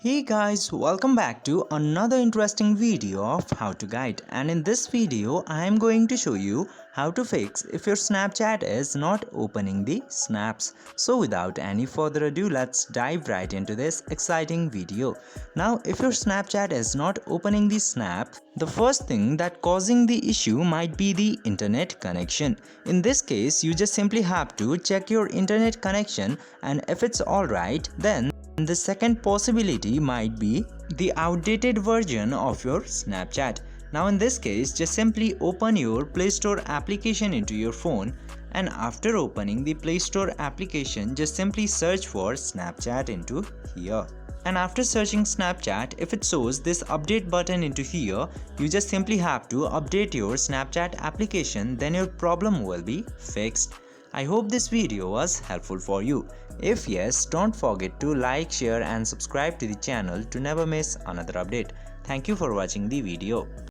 Hey guys, welcome back to another interesting video of how to guide, and in this video I am going to show you how to fix if your Snapchat is not opening the snaps. So without any further ado, let's dive right into this exciting video. Now if your Snapchat is not opening the snap, the first thing that causing the issue might be the internet connection. In this case, you just simply have to check your internet connection, and if it's alright, then the second possibility might be the outdated version of your Snapchat. Now in this case, just simply open your Play Store application into your phone, and after opening the Play Store application, just simply search for Snapchat into here. And after searching Snapchat, if it shows this update button into here, you just simply have to update your Snapchat application, then your problem will be fixed. I hope this video was helpful for you. If yes, don't forget to like, share and subscribe to the channel to never miss another update. Thank you for watching the video.